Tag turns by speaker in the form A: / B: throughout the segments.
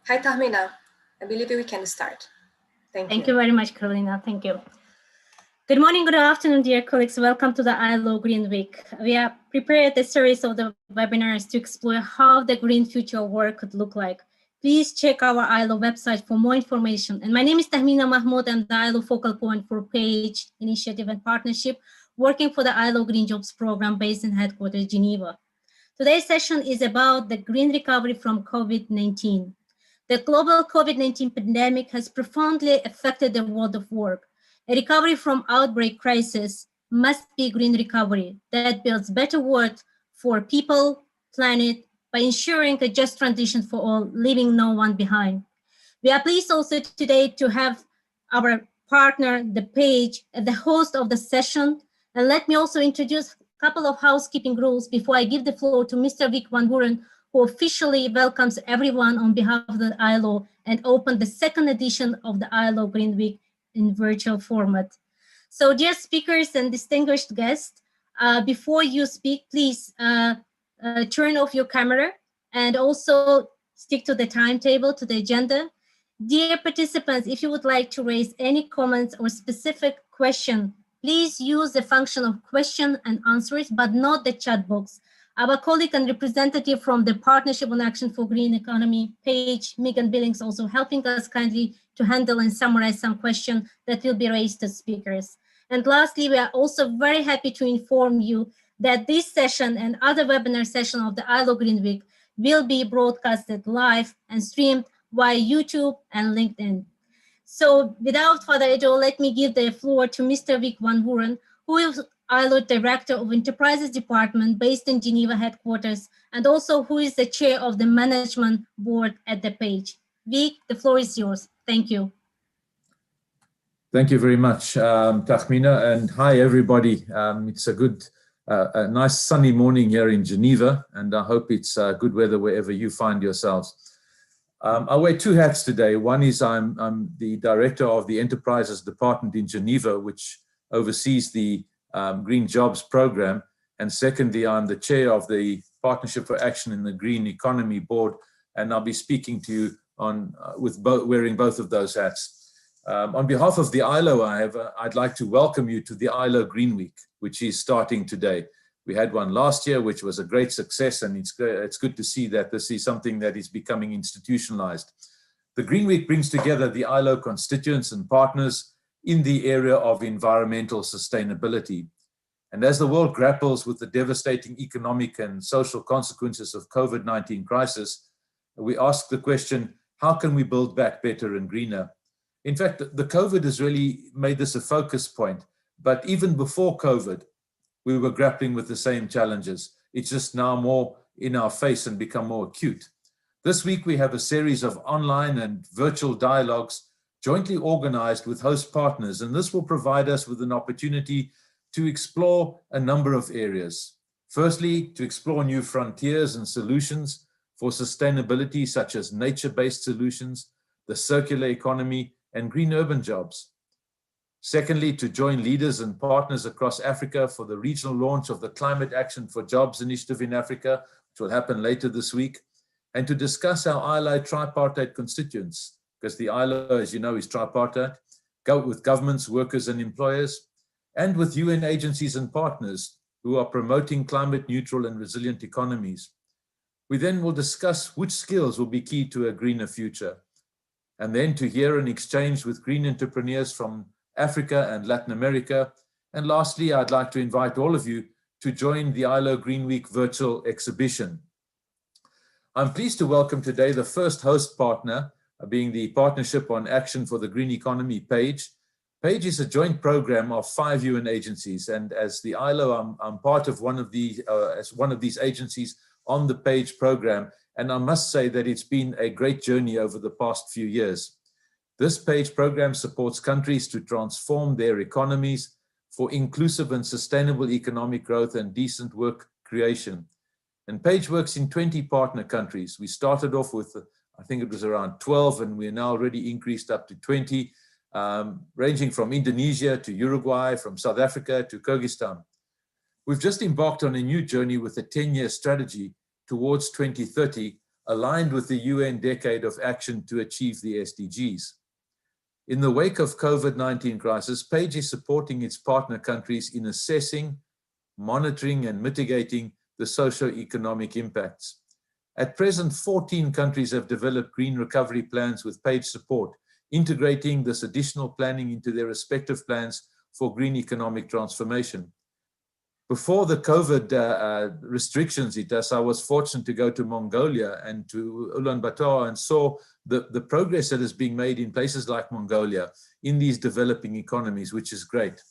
A: Hi, Tahmina. I believe we can start. Thank you.
B: Thank you very much, Carolina. Thank you. Good morning, good afternoon, dear colleagues. Welcome to the ILO Green Week. We have prepared a series of the webinars to explore how the green future of work could look like. Please check our ILO website for more information. And my name is Tahmina Mahmoud. I'm the ILO focal point for PAGE Initiative and Partnership, working for the ILO Green Jobs Program based in headquarters, Geneva. Today's session is about the green recovery from COVID-19. The global COVID-19 pandemic has profoundly affected the world of work. A recovery from outbreak crisis must be green recovery that builds better world for people, planet, by ensuring a just transition for all, leaving no one behind. We are pleased also today to have our partner, the PAGE, the host of the session. And let me also introduce a couple of housekeeping rules before I give the floor to Mr. Vic Van Horen, who officially welcomes everyone on behalf of the ILO and opened the second edition of the ILO Green Week in virtual format. So dear speakers and distinguished guests, before you speak, please turn off your camera and also stick to the timetable, to the agenda. Dear participants, if you would like to raise any comments or specific question, please use the function of question and answers, but not the chat box. Our colleague and representative from the Partnership on Action for Green Economy, PAGE, Megan Billings, also helping us kindly to handle and summarize some questions that will be raised to speakers. And lastly, we are also very happy to inform you that this session and other webinar session of the ILO Green Week will be broadcasted live and streamed via YouTube and LinkedIn. So without further ado, let me give the floor to Mr. Vic Van Horen, who is ILO Director of Enterprises Department based in Geneva headquarters, and also who is the chair of the management board at the PAGE. Vic, the floor is yours. Thank you.
C: Thank you very much, Tahmina, and hi everybody. It's a nice sunny morning here in Geneva, and I hope it's good weather wherever you find yourselves. I wear two hats today. One is I'm the director of the Enterprises Department in Geneva, which oversees the Green Jobs Program. And secondly, I'm the chair of the Partnership for Action in the Green Economy Board. And I'll be speaking to you wearing both of those hats. On behalf of the ILO, I'd like to welcome you to the ILO Green Week, which is starting today. We had one last year, which was a great success, and it's good to see that this is something that is becoming institutionalized. The Green Week brings together the ILO constituents and partners in the area of environmental sustainability. And as the world grapples with the devastating economic and social consequences of COVID-19 crisis, we ask the question, how can we build back better and greener? In fact, the COVID has really made this a focus point, but even before COVID, we were grappling with the same challenges. It's just now more in our face and become more acute. This week, we have a series of online and virtual dialogues jointly organized with host partners, and this will provide us with an opportunity to explore a number of areas. Firstly, to explore new frontiers and solutions for sustainability, such as nature-based solutions, the circular economy, and green urban jobs. Secondly, to join leaders and partners across Africa for the regional launch of the Climate Action for Jobs initiative in Africa, which will happen later this week, and to discuss our ILO tripartite constituents, because the ILO, as you know, is tripartite, with governments, workers, and employers, and with UN agencies and partners who are promoting climate neutral and resilient economies. We then will discuss which skills will be key to a greener future, and then to hear and exchange with green entrepreneurs from Africa and Latin America. And lastly, I'd like to invite all of you to join the ILO Green Week virtual exhibition. I'm pleased to welcome today the first host partner, being the Partnership on Action for the Green Economy, PAGE. PAGE is a joint program of 5 UN agencies, and as the ILO, I'm part of one of these agencies on the PAGE program, and I must say that it's been a great journey over the past few years. This PAGE program supports countries to transform their economies for inclusive and sustainable economic growth and decent work creation. And PAGE works in 20 partner countries. We started off with, I think it was around 12, and we're now already increased up to 20, ranging from Indonesia to Uruguay, from South Africa to Kyrgyzstan. We've just embarked on a new journey with a 10-year strategy towards 2030, aligned with the UN Decade of Action to achieve the SDGs. In the wake of COVID-19 crisis, PAGE is supporting its partner countries in assessing, monitoring, and mitigating the socio-economic impacts. At present, 14 countries have developed green recovery plans with PAGE support, integrating this additional planning into their respective plans for green economic transformation. Before the COVID restrictions hit us, I was fortunate to go to Mongolia and to Ulaanbaatar and saw the progress that is being made in places like Mongolia in these developing economies, which is great.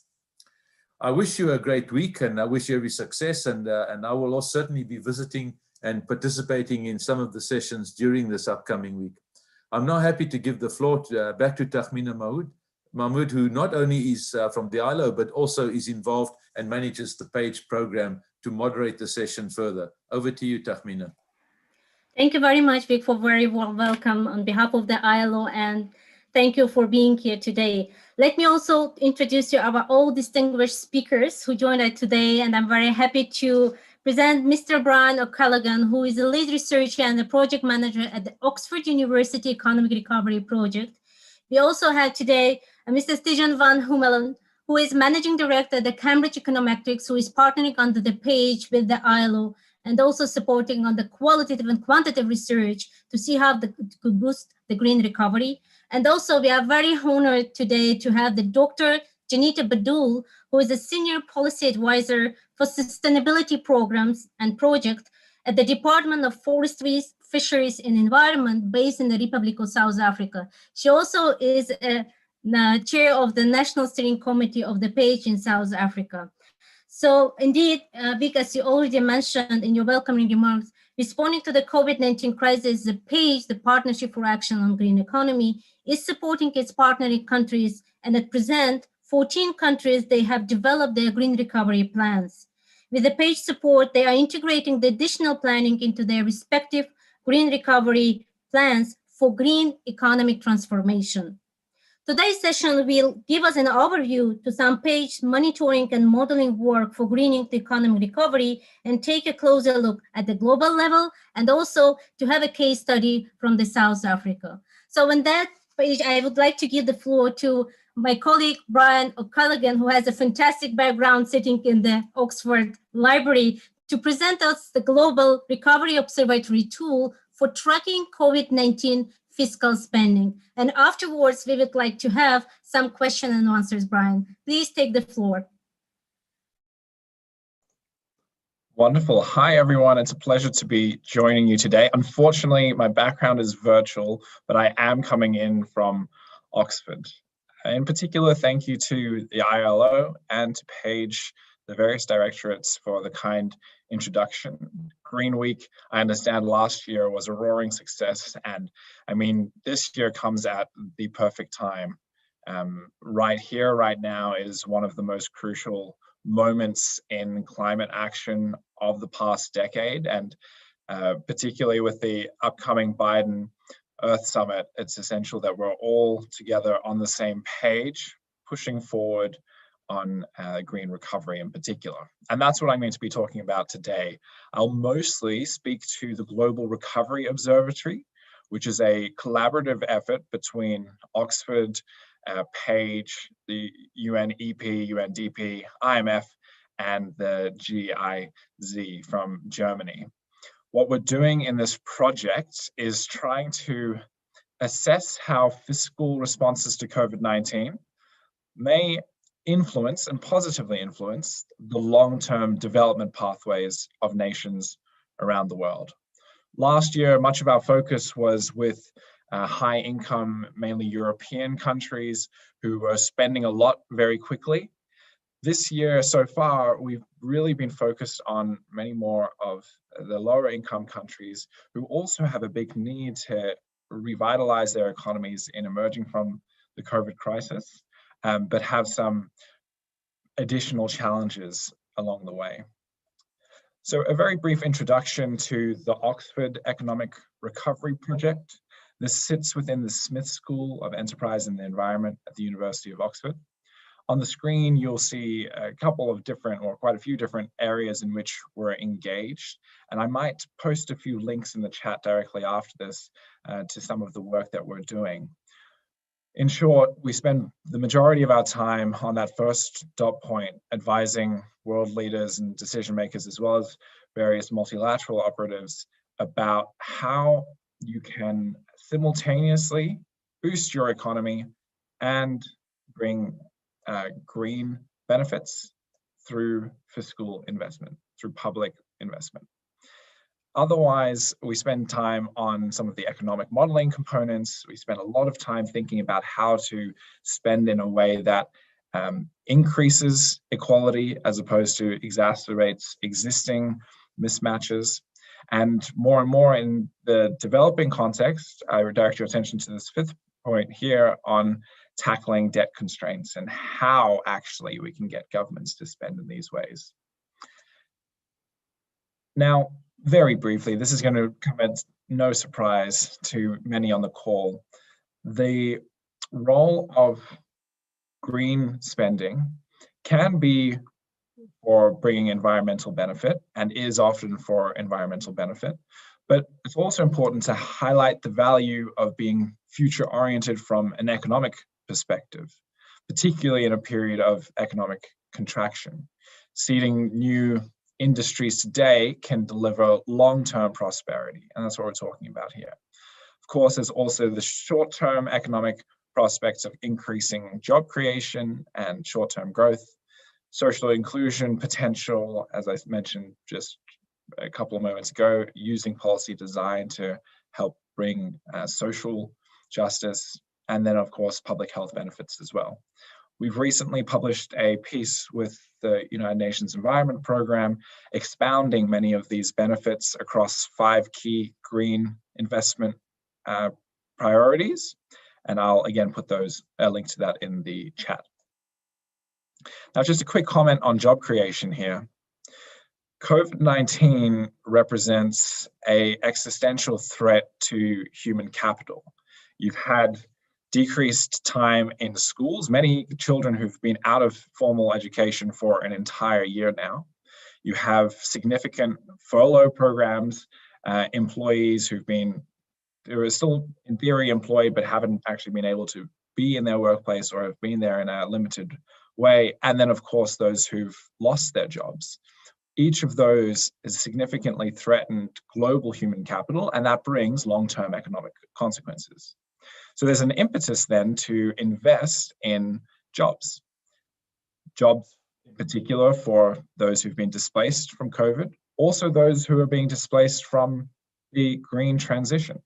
C: I wish you a great week, and I wish you every success, and I will also certainly be visiting and participating in some of the sessions during this upcoming week. I'm now happy to give the floor back to Tahmina Mahmood, who not only is from the ILO, but also is involved and manages the PAGE program to moderate the session further. Over to you, Tahmina.
B: Thank you very much, Vic, for very warm welcome on behalf of the ILO, and thank you for being here today. Let me also introduce you our all distinguished speakers who joined us today, and I'm very happy to present Mr. Brian O'Callaghan, who is a lead researcher and a project manager at the Oxford University Economic Recovery Project. We also have today Mr. Stijan van Hummelen, who is managing director at the Cambridge Econometrics, who is partnering under the PAGE with the ILO and also supporting on the qualitative and quantitative research to see how it could boost the green recovery. And also we are very honored today to have the Dr. Janita Badul, who is a senior policy advisor for sustainability programs and projects at the Department of Forestry, Fisheries and Environment based in the Republic of South Africa. She also is a chair of the National Steering Committee of the PAGE in South Africa. So indeed, Vic, as you already mentioned in your welcoming remarks, responding to the COVID-19 crisis, the PAGE, the Partnership for Action on Green Economy, is supporting its partnering countries, and at present, 14 countries, they have developed their green recovery plans. With the PAGE support, they are integrating the additional planning into their respective green recovery plans for green economic transformation. Today's session will give us an overview to some PAGE monitoring and modeling work for greening the economic recovery and take a closer look at the global level and also to have a case study from the South Africa. So in that page, I would like to give the floor to my colleague, Brian O'Callaghan, who has a fantastic background sitting in the Oxford Library to present us the Global Recovery Observatory tool for tracking COVID-19 fiscal spending. And afterwards, we would like to have some question and answers, Brian. Please take the floor.
D: Wonderful. Hi, everyone. It's a pleasure to be joining you today. Unfortunately, my background is virtual, but I am coming in from Oxford. In particular, thank you to the ILO and to PAGE, the various directorates, for the kind introduction. Green Week, I understand last year was a roaring success, and I mean, this year comes at the perfect time. Right here, right now is one of the most crucial moments in climate action of the past decade, and particularly with the upcoming Biden Earth Summit, it's essential that we're all together on the same page, pushing forward on green recovery in particular. And that's what I'm going to be talking about today. I'll mostly speak to the Global Recovery Observatory, which is a collaborative effort between Oxford, PAGE, the UNEP, UNDP, IMF, and the GIZ from Germany. What we're doing in this project is trying to assess how fiscal responses to COVID-19 may influence and positively influence the long-term development pathways of nations around the world. Last year, much of our focus was with high-income, mainly European countries who were spending a lot very quickly. This year, so far, we've really been focused on many more of the lower income countries who also have a big need to revitalize their economies in emerging from the COVID crisis, but have some additional challenges along the way. So a very brief introduction to the Oxford Economic Recovery Project. This sits within the Smith School of Enterprise and the Environment at the University of Oxford. On the screen, you'll see a couple of different, or quite a few different areas in which we're engaged. And I might post a few links in the chat directly after this to some of the work that we're doing. In short, we spend the majority of our time on that first dot point, advising world leaders and decision makers, as well as various multilateral operatives, about how you can simultaneously boost your economy and bring green benefits through fiscal investment, through public investment. Otherwise, we spend time on some of the economic modeling components. We spend a lot of time thinking about how to spend in a way that increases equality as opposed to exacerbates existing mismatches. And more in the developing context, I would direct your attention to this fifth point here on tackling debt constraints and how actually we can get governments to spend in these ways. Now, very briefly, this is going to come as no surprise to many on the call. The role of green spending can be for bringing environmental benefit and is often for environmental benefit, but it's also important to highlight the value of being future-oriented from an economic perspective, particularly in a period of economic contraction. Seeding new industries today can deliver long-term prosperity, and that's what we're talking about here. Of course, there's also the short-term economic prospects of increasing job creation and short-term growth, social inclusion potential, as I mentioned just a couple of moments ago, using policy design to help bring social justice, and then of course public health benefits as well. We've recently published a piece with the United Nations Environment Programme expounding many of these benefits across 5 key green investment priorities, and I'll again put a link to that in the chat. Now, just a quick comment on job creation here. COVID-19 represents an existential threat to human capital. You've had decreased time in schools, many children who've been out of formal education for an entire year now. You have significant furlough programs, employees who are still in theory employed but haven't actually been able to be in their workplace or have been there in a limited way. And then of course, those who've lost their jobs. Each of those has significantly threatened global human capital, and that brings long-term economic consequences. So there's an impetus then to invest in jobs. Jobs in particular for those who've been displaced from COVID, also those who are being displaced from the green transition.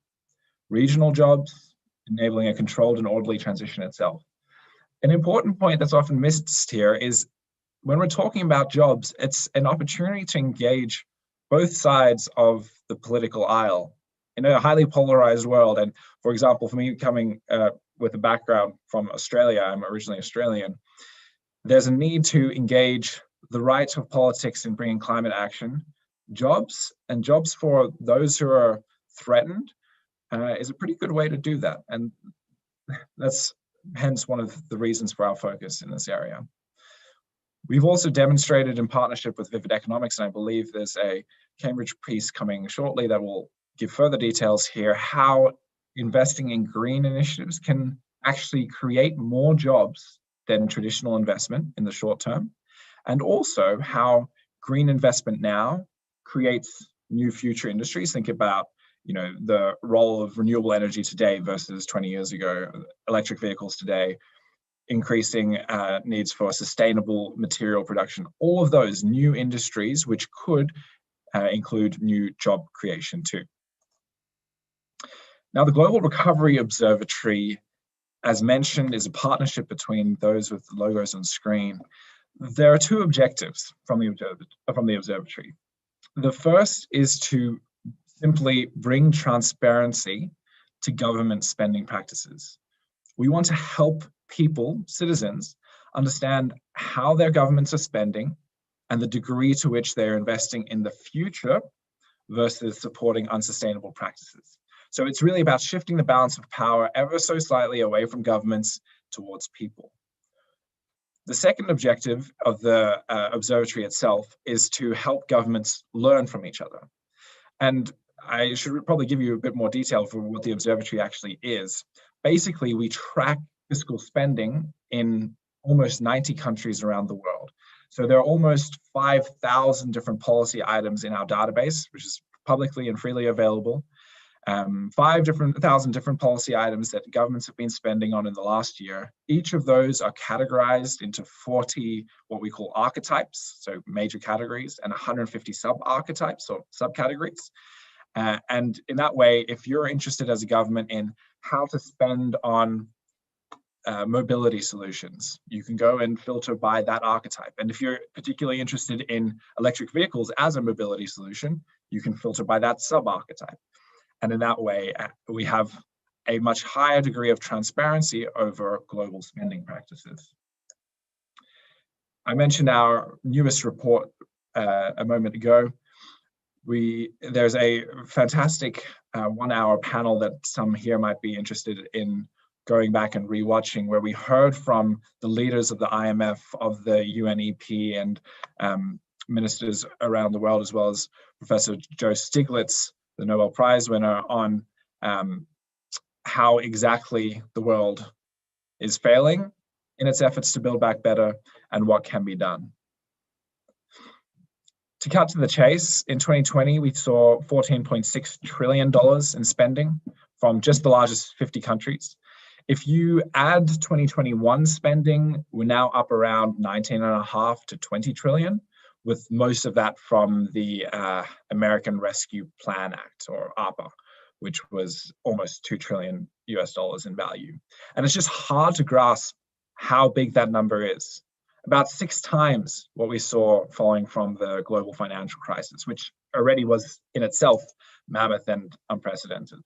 D: Regional jobs, enabling a controlled and orderly transition itself. An important point that's often missed here is when we're talking about jobs, it's an opportunity to engage both sides of the political aisle in a highly polarized world. And for example, for me coming with a background from Australia, I'm originally Australian, there's a need to engage the right of politics in bringing climate action. Jobs for those who are threatened is a pretty good way to do that. And that's hence one of the reasons for our focus in this area. We've also demonstrated in partnership with Vivid Economics, and I believe there's a Cambridge piece coming shortly that will give further details here, how investing in green initiatives can actually create more jobs than traditional investment in the short term, and also how green investment now creates new future industries. Think about the role of renewable energy today versus 20 years ago, electric vehicles today, increasing needs for sustainable material production, all of those new industries which could include new job creation too. Now, the Global Recovery Observatory, as mentioned, is a partnership between those with the logos on screen. There are 2 objectives from the observatory. The first is to simply bring transparency to government spending practices. We want to help people, citizens, understand how their governments are spending and the degree to which they're investing in the future versus supporting unsustainable practices. So it's really about shifting the balance of power ever so slightly away from governments towards people. The second objective of the observatory itself is to help governments learn from each other. And I should probably give you a bit more detail for what the observatory actually is. Basically, we track fiscal spending in almost 90 countries around the world. So there are almost 5,000 different policy items in our database, which is publicly and freely available. 5,000 different policy items that governments have been spending on in the last year. Each of those are categorized into 40 what we call archetypes, so major categories, and 150 sub-archetypes or subcategories. And in that way, if you're interested as a government in how to spend on mobility solutions, you can go and filter by that archetype. And if you're particularly interested in electric vehicles as a mobility solution, you can filter by that sub-archetype. And in that way, we have a much higher degree of transparency over global spending practices. I mentioned our newest report a moment ago. There's a fantastic 1-hour panel that some here might be interested in going back and rewatching, where we heard from the leaders of the IMF, of the UNEP, and ministers around the world, as well as Professor Joe Stiglitz, the Nobel Prize winner, on how exactly the world is failing in its efforts to build back better and what can be done. To cut to the chase, in 2020, we saw $14.6 trillion in spending from just the largest 50 countries. If you add 2021 spending, we're now up around 19.5 to 20 trillion, with most of that from the American Rescue Plan Act, or ARPA, which was almost $2 trillion in value. And it's just hard to grasp how big that number is. About 6 times what we saw following from the global financial crisis, which already was in itself mammoth and unprecedented.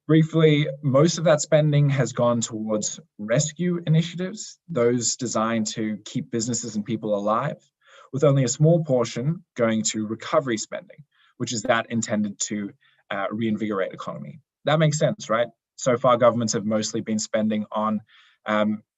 D: Briefly, most of that spending has gone towards rescue initiatives, those designed to keep businesses and people alive, with only a small portion going to recovery spending, which is that intended to reinvigorate economy. That makes sense, right? So far, governments have mostly been spending on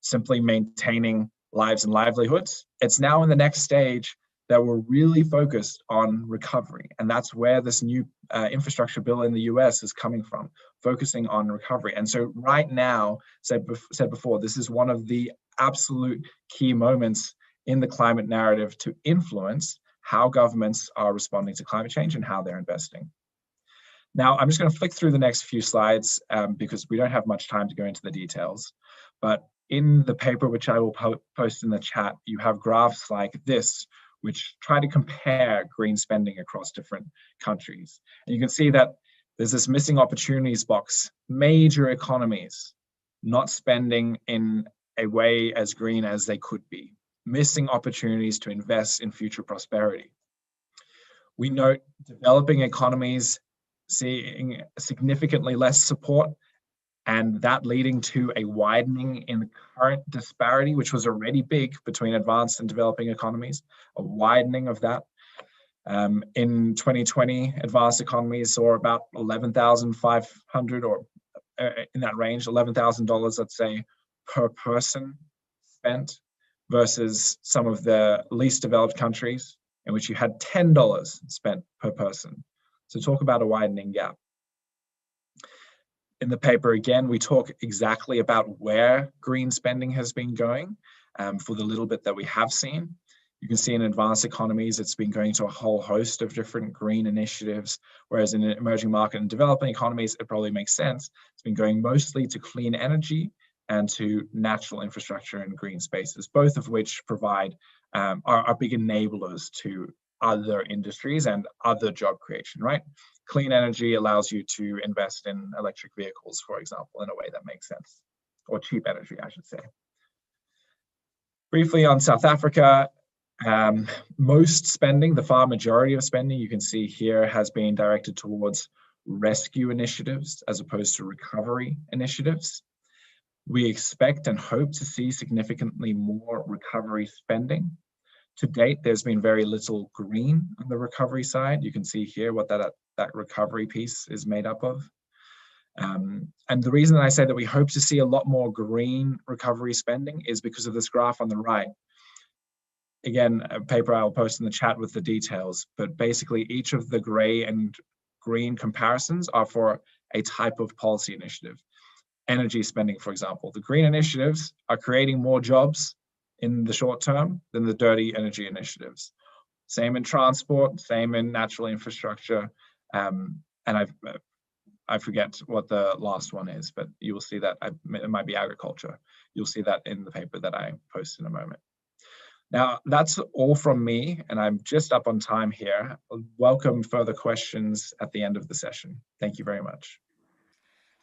D: simply maintaining lives and livelihoods. It's now in the next stage that we're really focused on recovery. And that's where this new infrastructure bill in the US is coming from, focusing on recovery. And so right now, said before, this is one of the absolute key moments in the climate narrative to influence how governments are responding to climate change and how they're investing. Now, I'm just going to flick through the next few slides because we don't have much time to go into the details. But in the paper, which I will post in the chat, you have graphs like this, which try to compare green spending across different countries. And you can see that there's this missing opportunities box, major economies not spending in a way as green as they could be, missing opportunities to invest in future prosperity. We note developing economies seeing significantly less support, and that leading to a widening in the current disparity, which was already big between advanced and developing economies, a widening of that. In 2020, advanced economies saw about 11,500, or in that range, $11,000, let's say, per person spent, versus some of the least developed countries in which you had $10 spent per person. So talk about a widening gap. In the paper, again, we talk exactly about where green spending has been going for the little bit that we have seen. You can see in advanced economies, it's been going to a whole host of different green initiatives, whereas in emerging market and developing economies, it probably makes sense. It's been going mostly to clean energy and to natural infrastructure and green spaces, both of which provide are big enablers to other industries and other job creation, right? Clean energy allows you to invest in electric vehicles, for example, in a way that makes sense, or cheap energy, I should say. Briefly on South Africa, most spending, the far majority of spending you can see here has been directed towards rescue initiatives as opposed to recovery initiatives. We expect and hope to see significantly more recovery spending. To date, there's been very little green on the recovery side. You can see here what that recovery piece is made up of. And the reason that I say that we hope to see a lot more green recovery spending is because of this graph on the right. Again, a paper I'll post in the chat with the details, but basically each of the gray and green comparisons are for a type of policy initiative. Energy spending, for example. The green initiatives are creating more jobs in the short term than the dirty energy initiatives. Same in transport, same in natural infrastructure. And I forget what the last one is, but you will see that it might be agriculture. You'll see that in the paper that I post in a moment. Now, that's all from me, and I'm just up on time here. Welcome further questions at the end of the session. Thank you very much.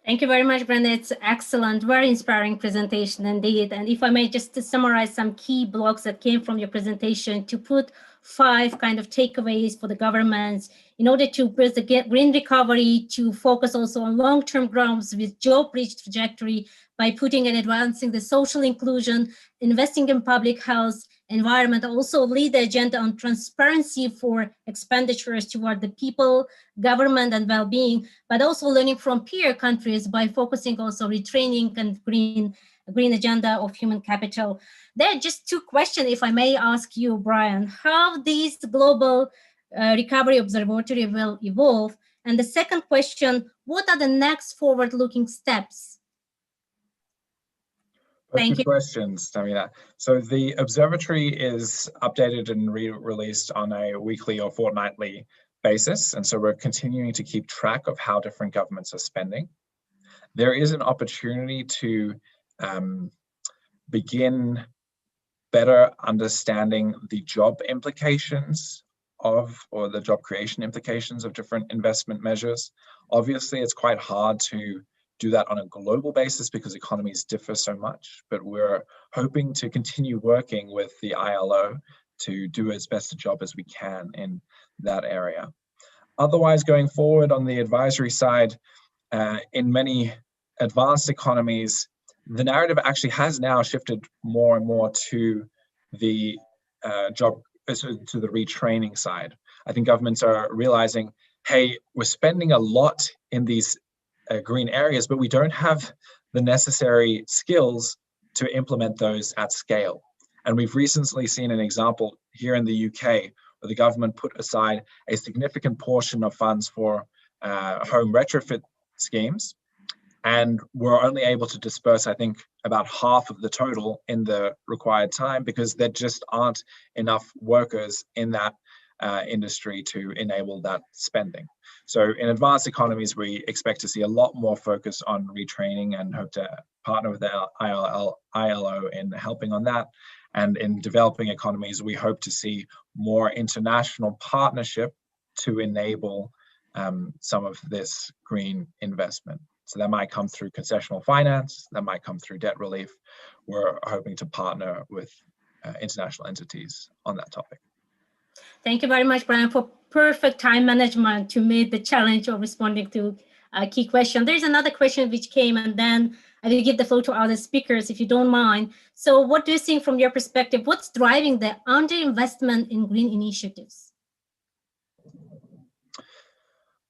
B: Thank you very much, Brenda. It's excellent, very inspiring presentation indeed. And if I may just to summarize some key blocks that came from your presentation to put 5 kind of takeaways for the governments in order to bridge the green recovery, to focus also on long-term growth with job-rich trajectory by putting and advancing the social inclusion, investing in public health, environment, also lead the agenda on transparency for expenditures toward the people, government, and well-being, but also learning from peer countries by focusing also retraining and green agenda of human capital. There are just 2 questions, if I may ask you, Brian, how these global recovery observatory will evolve? And the second question, what are the next forward-looking steps?
D: Thank you. Questions, Tamina. So the observatory is updated and re-released on a weekly or fortnightly basis. And so we're continuing to keep track of how different governments are spending. There is an opportunity to begin better understanding the job implications of, or the job creation implications of different investment measures. Obviously, it's quite hard to do that on a global basis because economies differ so much, but we're hoping to continue working with the ILO to do as best a job as we can in that area. Otherwise, going forward on the advisory side, in many advanced economies, the narrative actually has now shifted more and more to the to the retraining side. I think governments are realizing, hey, we're spending a lot in these green areas, but we don't have the necessary skills to implement those at scale. And we've recently seen an example here in the UK where the government put aside a significant portion of funds for home retrofit schemes, and we're only able to disperse, I think, about half of the total in the required time because there just aren't enough workers in that industry to enable that spending. So in advanced economies, we expect to see a lot more focus on retraining and hope to partner with the ILO in helping on that. And in developing economies, we hope to see more international partnership to enable some of this green investment. So that might come through concessional finance, that might come through debt relief. We're hoping to partner with international entities on that topic.
B: Thank you very much, Brian, for perfect time management to meet the challenge of responding to a key question. There's another question which came, and then I will give the floor to other speakers if you don't mind. So what do you think from your perspective, what's driving the underinvestment in green initiatives?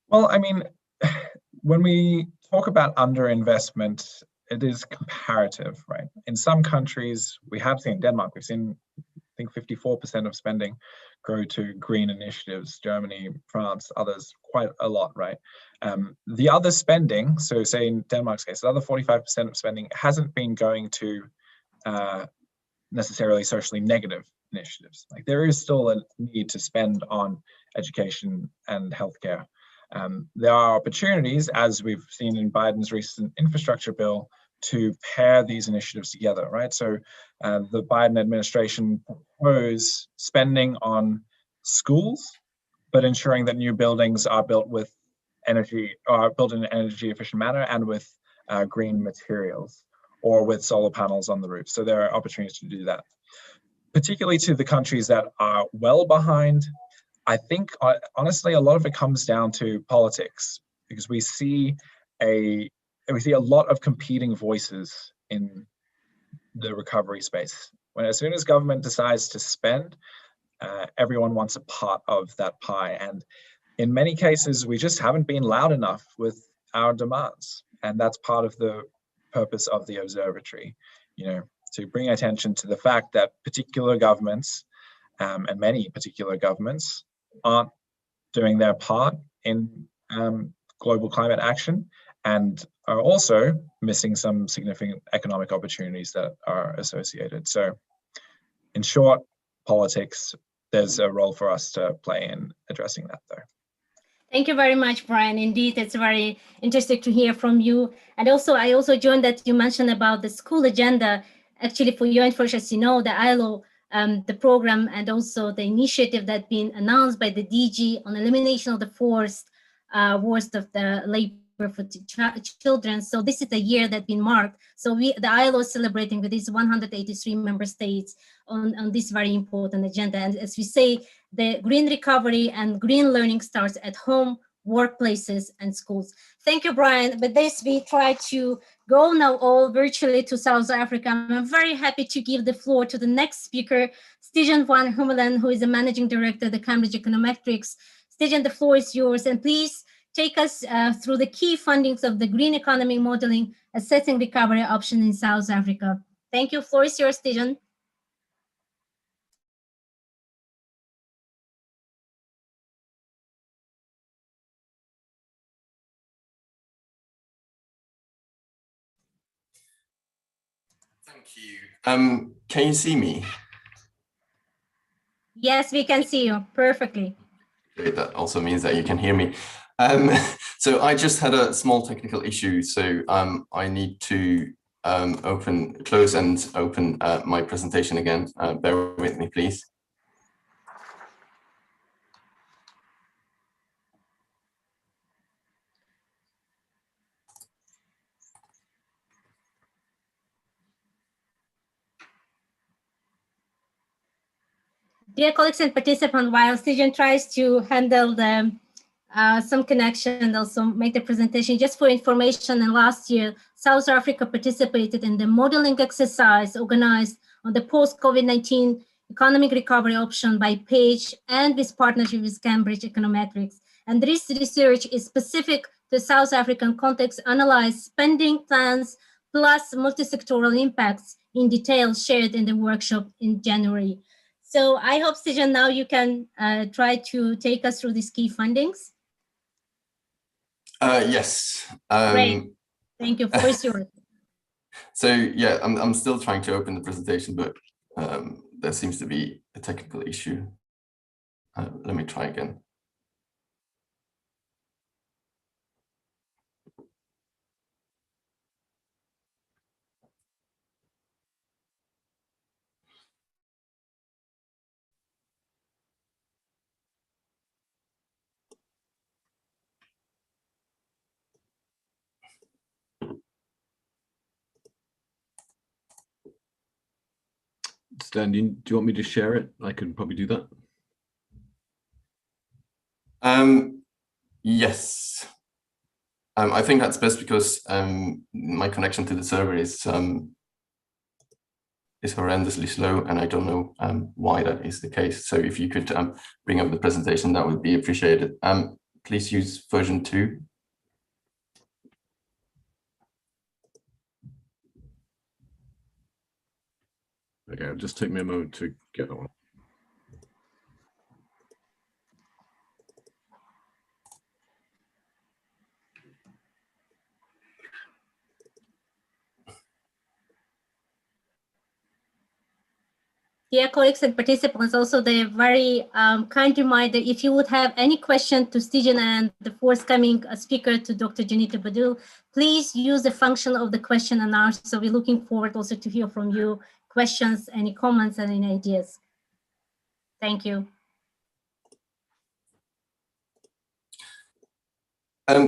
D: Well, I mean, when we talk about underinvestment, it is comparative, right? In some countries, we have seen Denmark, we've seen, I think 54% of spending go to green initiatives, Germany, France, others, quite a lot, right? The other spending, so say in Denmark's case, the other 45% of spending hasn't been going to necessarily socially negative initiatives. Like there is still a need to spend on education and healthcare. There are opportunities, as we've seen in Biden's recent infrastructure bill, to pair these initiatives together, right? So the Biden administration proposed spending on schools, but ensuring that new buildings are built with energy, are built in an energy efficient manner and with green materials or with solar panels on the roof. So there are opportunities to do that. Particularly to the countries that are well behind, I think honestly, a lot of it comes down to politics because we see a lot of competing voices in the recovery space. As soon as government decides to spend, everyone wants a part of that pie. And in many cases, we just haven't been loud enough with our demands. And that's part of the purpose of the Observatory, to bring attention to the fact that particular governments and many particular governments aren't doing their part in global climate action, and are also missing some significant economic opportunities that are associated. So in short, politics, there's a role for us to play in addressing that though.
B: Thank you very much, Brian. Indeed, it's very interesting to hear from you. And also, I also joined that you mentioned about the school agenda. Actually, for your information, as you know, the ILO, the program, and also the initiative that's been announced by the DG on elimination of the worst of the labor for children. So this is the year that's been marked. So the ILO is celebrating with its 183 member states on this very important agenda. And as we say, the green recovery and green learning starts at home, workplaces, and schools. Thank you, Brian. With this, we try to go now all virtually to South Africa. I'm very happy to give the floor to the next speaker, Stijan van Hummelen, who is the Managing Director of the Cambridge Econometrics. Stijan, the floor is yours, and please take us through the key findings of the green economy modeling, assessing recovery option in South Africa. Thank you. Floor is yours, Stijan.
E: Thank you. Can you see me?
B: Yes, we can see you perfectly.
E: Great. That also means that you can hear me. So I just had a small technical issue, so I need to close and open my presentation again. Bear with me, please.
B: Dear colleagues and participants, while Stijan tries to handle the some connection and also make the presentation, just for information, and last year, South Africa participated in the modeling exercise organized on the post-COVID-19 economic recovery option by Page and with partnership with Cambridge Econometrics. And this research is specific to South African context, analyze spending plans plus multi-sectoral impacts in detail shared in the workshop in January. So I hope, Stijan, now you can try to take us through these key findings.
E: Yes.
B: Great. Thank you. Floor is yours.
E: So yeah, I'm still trying to open the presentation, but there seems to be a technical issue. Let me try again.
F: Stan, do you want me to share it? I can probably do that.
E: Yes. I think that's best because my connection to the server is horrendously slow, and I don't know why that is the case. So if you could bring up the presentation, that would be appreciated. Please use version 2.
F: Okay, it'll just take me a moment to get on.
B: Dear colleagues and participants, also the very kind reminder, if you would have any question to Stijan and the forthcoming speaker, to Dr. Janita Badul, please use the function of the question and answer. So we're looking forward also to hear from you, questions, any comments, and any ideas. Thank you.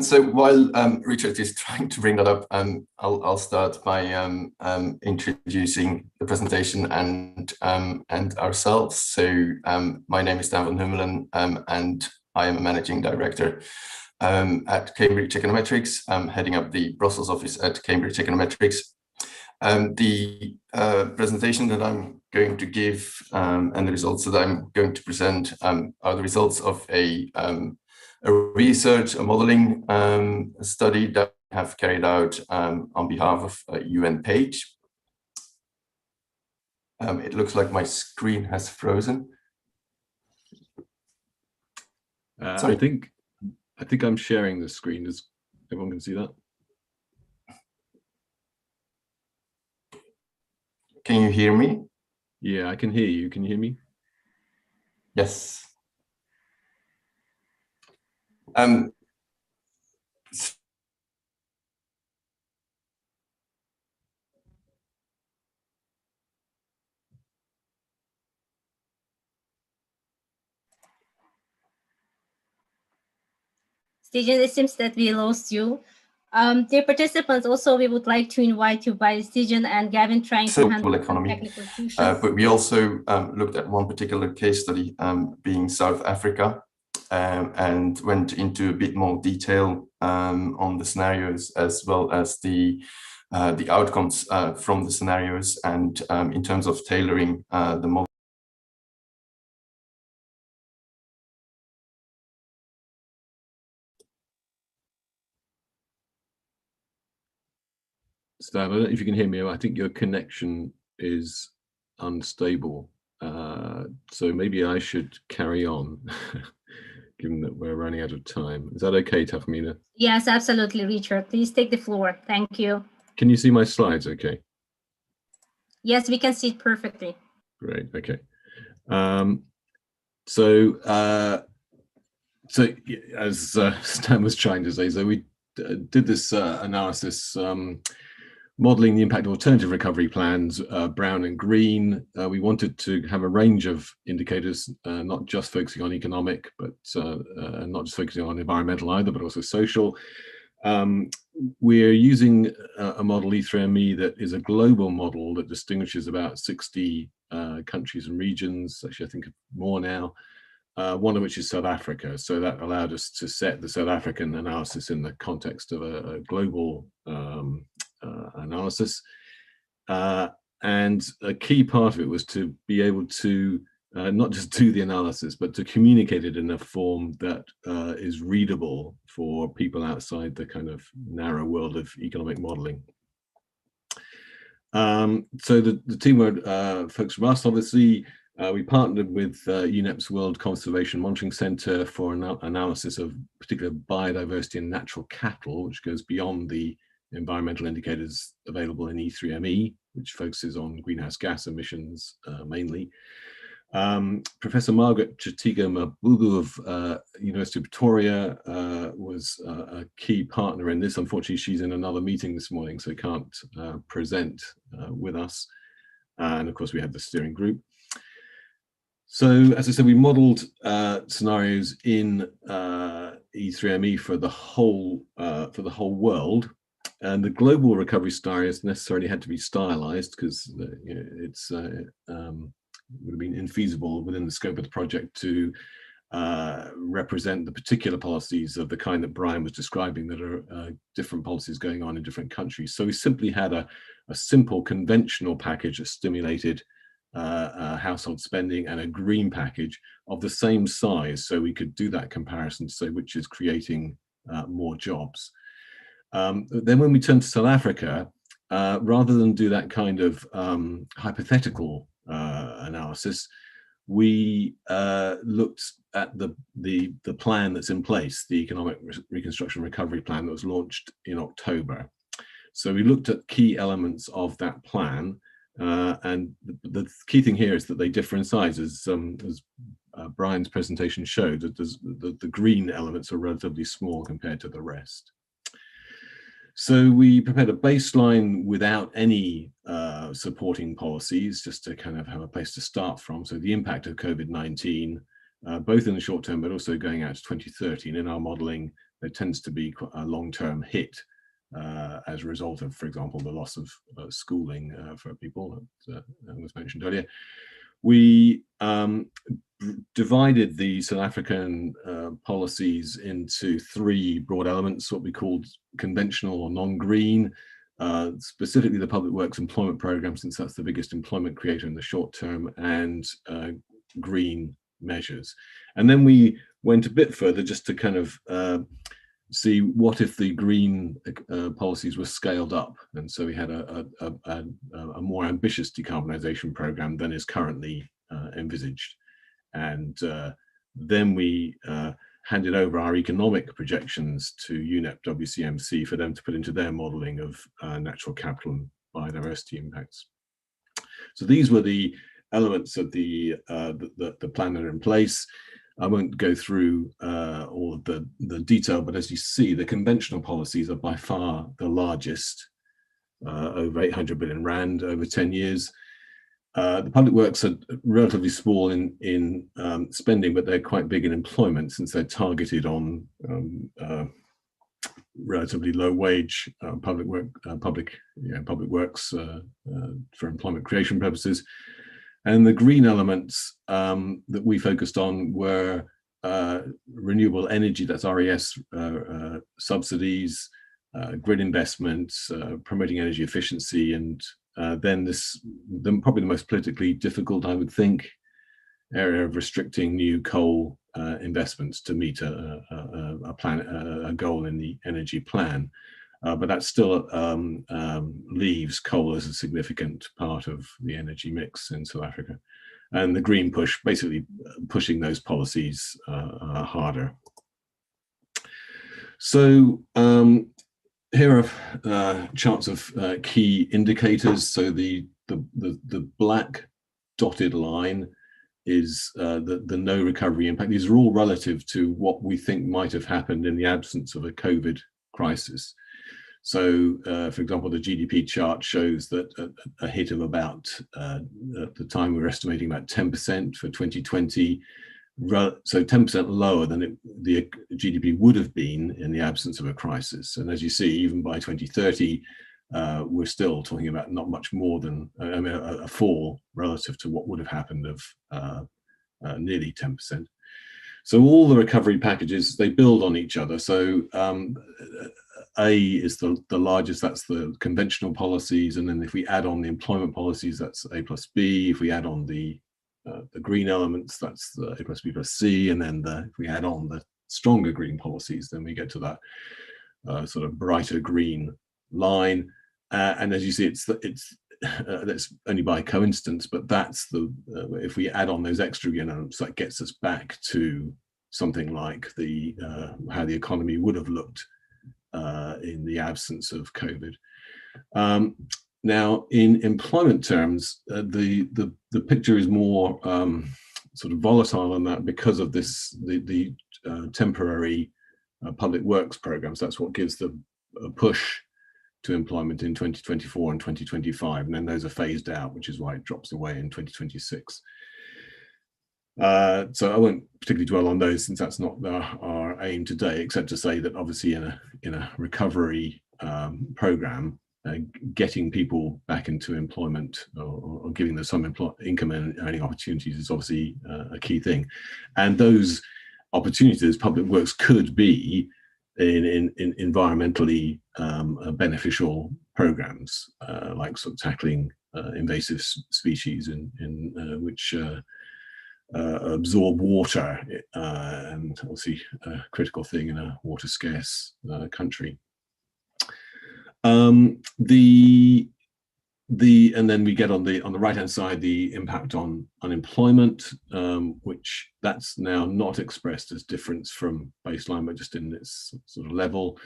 E: So while Richard is trying to bring that up, I'll start by introducing the presentation and ourselves. So my name is Stan van Hummelen, and I am a managing director at Cambridge Econometrics. I'm heading up the Brussels office at Cambridge Econometrics. The presentation that I'm going to give and the results that I'm going to present are the results of a a research, a modeling study that we have carried out on behalf of a UN page. It looks like my screen has frozen.
F: I think I'm sharing the screen. Does everyone can see that?
E: Can you hear me?
F: Yeah, I can hear you. Can you hear me?
E: Yes.
B: Stephen, it seems that we lost you. Dear participants, also we would like to invite you by Stephen and Gavin trying to handle
E: economy.
B: technical issues.
E: But we also looked at one particular case study, being South Africa, and went into a bit more detail on the scenarios as well as the outcomes from the scenarios, and in terms of tailoring the model.
F: Stan, I don't know if you can hear me. I think your connection is unstable. So maybe I should carry on, given that we're running out of time. Is that okay, Tahmina?
B: Yes, absolutely, Richard. Please take the floor. Thank you.
F: Can you see my slides okay?
B: Yes, we can see it perfectly.
F: Great, okay. So as Stan was trying to say, so we did this analysis modeling the impact of alternative recovery plans, brown and green. We wanted to have a range of indicators, not just focusing on economic, but not just focusing on environmental either, but also social. We're using a model E3ME that is a global model that distinguishes about 60 countries and regions, actually I think more now, one of which is South Africa. So that allowed us to set the South African analysis in the context of a global analysis. And a key part of it was to be able to not just do the analysis, but to communicate it in a form that is readable for people outside the kind of narrow world of economic modeling. So the team were folks from us, obviously. We partnered with UNEP's World Conservation Monitoring Center for analysis of particular biodiversity and natural capital, which goes beyond the environmental indicators available in E3ME, which focuses on greenhouse gas emissions mainly. Professor Margaret Chitiga-Mabugu of University of Pretoria was a key partner in this. Unfortunately, she's in another meeting this morning, so can't present with us. And of course, we had the steering group. So, as I said, we modeled scenarios in E3ME for the whole world, and the global recovery scenarios necessarily had to be stylized because it's would have been infeasible within the scope of the project to represent the particular policies of the kind that Brian was describing, that are different policies going on in different countries. So we simply had a simple conventional package that stimulated household spending and a green package of the same size, so we could do that comparison to say which is creating more jobs. Then when we turned to South Africa, rather than do that kind of hypothetical analysis, we looked at the plan that's in place, the Economic Reconstruction Recovery Plan that was launched in October. So we looked at key elements of that plan, and the key thing here is that they differ in size, as Brian's presentation showed, that the green elements are relatively small compared to the rest. So we prepared a baseline without any supporting policies, just to kind of have a place to start from. So the impact of COVID-19, both in the short term, but also going out to 2030. And in our modeling, there tends to be a long-term hit as a result of, for example, the loss of schooling for people that was mentioned earlier. We divided the South African policies into three broad elements, what we called conventional or non-green, specifically the public works employment program, since that's the biggest employment creator in the short term, and green measures. And then we went a bit further just to kind of see what if the green policies were scaled up. And so we had a more ambitious decarbonisation programme than is currently envisaged. And then we handed over our economic projections to UNEP WCMC for them to put into their modelling of natural capital and biodiversity impacts. So these were the elements of the plan that are in place. I won't go through all of the detail, but as you see, the conventional policies are by far the largest, over 800 billion rand over 10 years. The public works are relatively small in spending, but they're quite big in employment since they're targeted on relatively low wage public works for employment creation purposes. And the green elements that we focused on were renewable energy, that's RES subsidies, grid investments, promoting energy efficiency, and then probably the most politically difficult, I would think, area of restricting new coal investments to meet a goal in the energy plan. But that still leaves coal as a significant part of the energy mix in South Africa. And the green push, basically pushing those policies harder. So here are charts of key indicators. So the black dotted line is the no recovery impact. These are all relative to what we think might have happened in the absence of a COVID crisis. So, for example, the GDP chart shows that a hit of about, at the time we were estimating about 10% for 2020, so 10% lower than the GDP would have been in the absence of a crisis. And as you see, even by 2030, we're still talking about not much more than a fall relative to what would have happened of nearly 10%. So all the recovery packages, they build on each other. So A is the largest, that's the conventional policies. And then if we add on the employment policies, that's A plus B. If we add on the green elements, that's the A plus B plus C. And then if we add on the stronger green policies, then we get to that sort of brighter green line. And as you see, that's only by coincidence, but that's if we add on those extra green elements, that gets us back to something like how the economy would have looked in the absence of COVID. Now, in employment terms, the picture is more sort of volatile than that because of the temporary public works programs. That's what gives the push to employment in 2024 and 2025, and then those are phased out, which is why it drops away in 2026. So I won't particularly dwell on those since that's not our aim today, except to say that obviously in a recovery program, getting people back into employment or giving them some income and earning opportunities is obviously a key thing. And those opportunities, public works could be in environmentally beneficial programs, like sort of tackling invasive species in which absorb water, and obviously a critical thing in a water scarce country. And then we get on the right hand side the impact on unemployment, which that's now not expressed as difference from baseline, but just in its sort of level.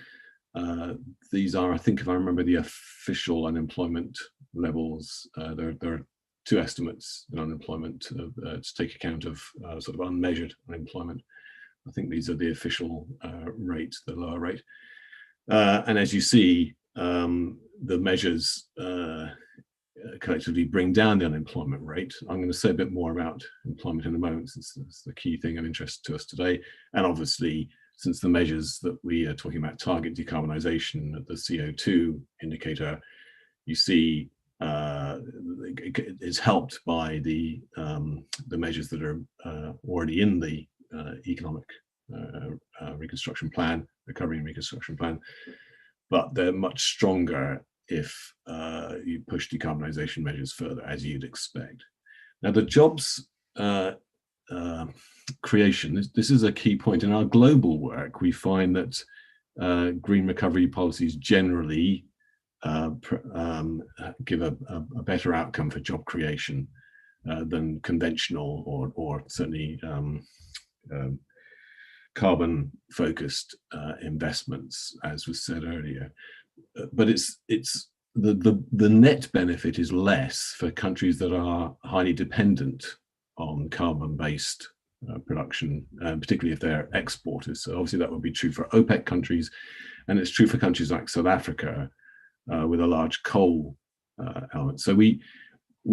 F: These are, I think, if I remember the official unemployment levels, there are two estimates in unemployment to take account of sort of unmeasured unemployment. I think these are the official rates, the lower rate. And as you see, the measures collectively bring down the unemployment rate. I'm going to say a bit more about employment in a moment, since it's the key thing of interest to us today. And obviously, since the measures that we are talking about target decarbonisation at the CO2 indicator, you see is helped by the measures that are already in the economic reconstruction plan, recovery and reconstruction plan, but they're much stronger if you push decarbonisation measures further, as you'd expect. Now, the jobs creation. This is a key point. In our global work, we find that green recovery policies generally give a better outcome for job creation than conventional or certainly carbon-focused investments, as was said earlier. But the net benefit is less for countries that are highly dependent on carbon-based production, particularly if they're exporters. So obviously that would be true for OPEC countries, and it's true for countries like South Africa with a large coal element. So we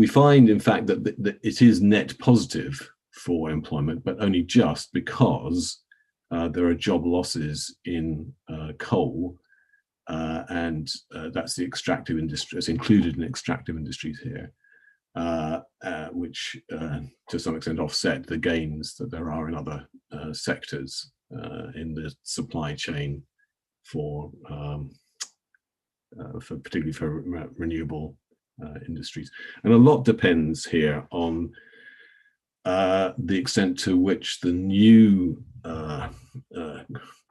F: find, in fact, that it is net positive for employment, but only just because there are job losses in coal, and that's the extractive industry. It's included in extractive industries here, which to some extent offset the gains that there are in other sectors in the supply chain for particularly for renewable industries. And a lot depends here on the extent to which the new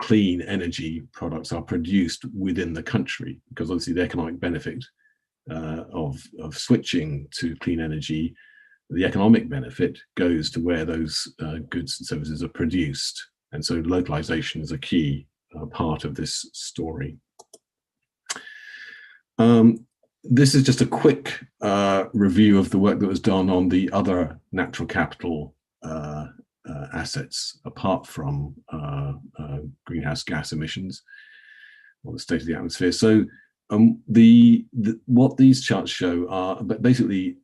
F: clean energy products are produced within the country, because obviously the economic benefit of switching to clean energy, the economic benefit goes to where those goods and services are produced. And so localization is a key part of this story. This is just a quick review of the work that was done on the other natural capital assets apart from greenhouse gas emissions or the state of the atmosphere. So what these charts show are, but basically,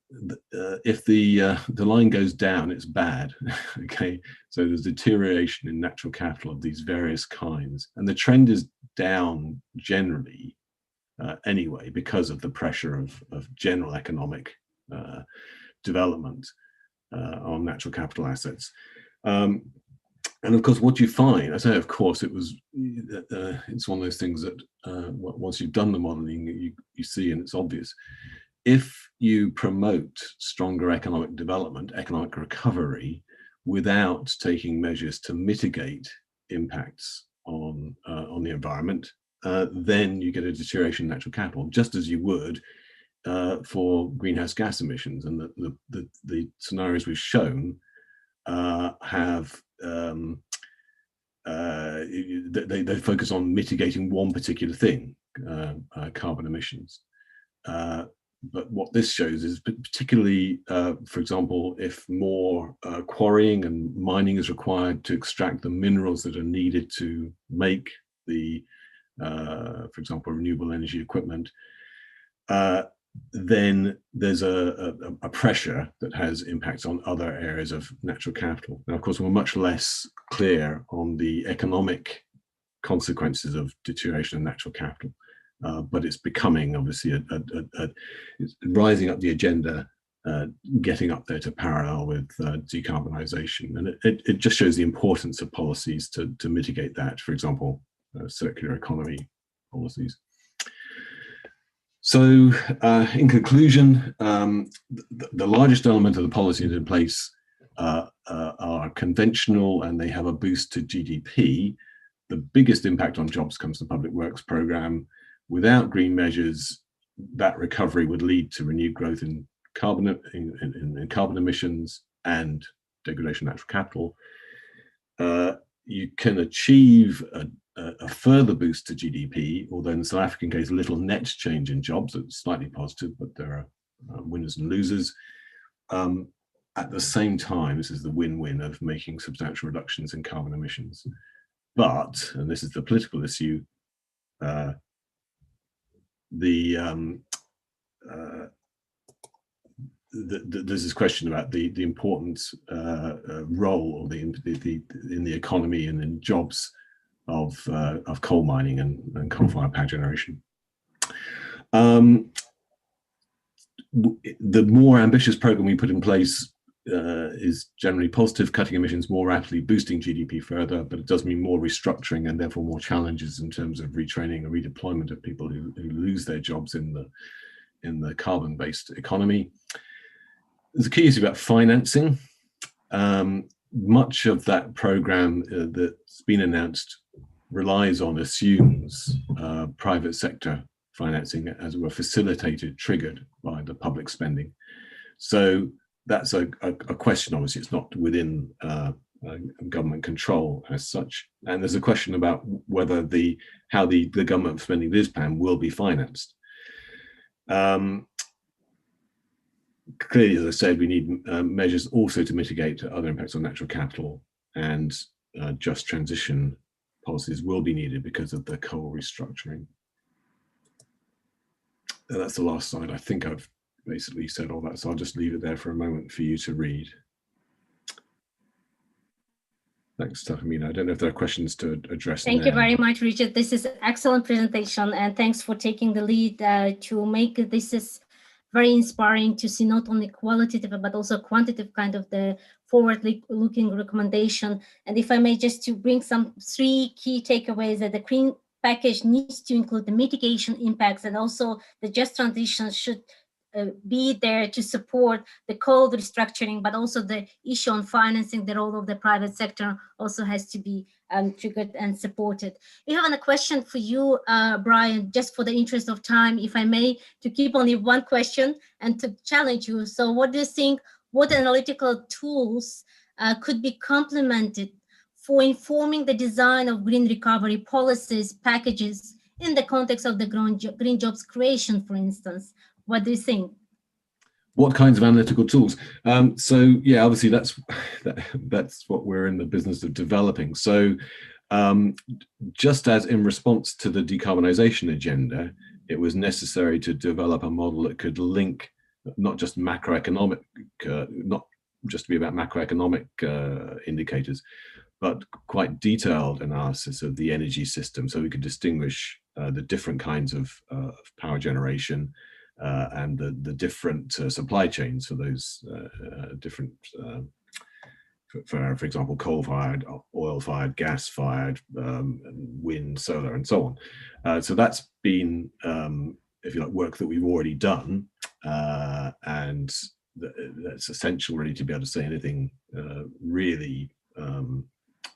F: if the line goes down, it's bad. Okay, so there's deterioration in natural capital of these various kinds, and the trend is down generally. Anyway, because of the pressure of general economic development on natural capital assets. And of course, what you find, I say, of course, it's one of those things that once you've done the modeling, you see, and it's obvious. If you promote stronger economic development, economic recovery, without taking measures to mitigate impacts on the environment, then you get a deterioration in natural capital, just as you would for greenhouse gas emissions. And the scenarios we've shown have they focus on mitigating one particular thing, carbon emissions. But what this shows is particularly, for example, if more quarrying and mining is required to extract the minerals that are needed to make the for example, renewable energy equipment, then there's a pressure that has impacts on other areas of natural capital. Now, of course, we're much less clear on the economic consequences of deterioration of natural capital, but it's becoming obviously it's rising up the agenda, getting up there to parallel with decarbonisation, and it just shows the importance of policies to mitigate that. For example, circular economy policies. So in conclusion, the largest element of the policies in place are conventional, and they have a boost to GDP. The biggest impact on jobs comes to the public works program. Without green measures, that recovery would lead to renewed growth in carbon emissions and degradation of natural capital. You can achieve a further boost to GDP, although in the South African case, little net change in jobs. It's slightly positive, but there are winners and losers. At the same time, this is the win-win of making substantial reductions in carbon emissions. But, and this is the political issue, there's this question about the important role of in the economy and in jobs of coal mining and coal-fired power generation. The more ambitious program we put in place is generally positive, cutting emissions more rapidly, boosting GDP further, but it does mean more restructuring and therefore more challenges in terms of retraining and redeployment of people who lose their jobs in the carbon-based economy. There's a key issue about financing. much of that program that's been announced assumes private sector financing, as it were, facilitated, triggered by the public spending. So that's a question. Obviously, it's not within government control as such. And there's a question about whether how the government spending this plan will be financed. Clearly, as I said, we need measures also to mitigate other impacts on natural capital, and just transition policies will be needed because of the coal restructuring. And that's the last slide. I think I've basically said all that, so I'll just leave it there for a moment for you to read. Thanks, Tahmina. I don't know if there are questions to address.
B: Thank you very much, Richard. This is an excellent presentation, and thanks for taking the lead to make this is very inspiring to see not only qualitative but also quantitative kind of the forward-looking recommendation. And if I may, just to bring some 3 key takeaways, that the green package needs to include the mitigation impacts, and also the just transition should be there to support the coal restructuring, but also the issue on financing, the role of the private sector also has to be triggered and supported. We have a question for you, Brian, just for the interest of time, if I may, to keep only one question and to challenge you. So what do you think, what analytical tools could be complemented for informing the design of green recovery policies, packages, in the context of the green jobs creation, for instance? What do you think?
F: What kinds of analytical tools? So yeah, obviously that's what we're in the business of developing. So just as in response to the decarbonisation agenda, it was necessary to develop a model that could link not just macroeconomic, not just to be about macroeconomic indicators, but quite detailed analysis of the energy system, so we could distinguish the different kinds of power generation and the different supply chains for those different, for example, coal-fired, oil-fired, gas-fired, wind, solar, and so on. So that's been, if you like, work that we've already done, and that's essential really to be able to say anything really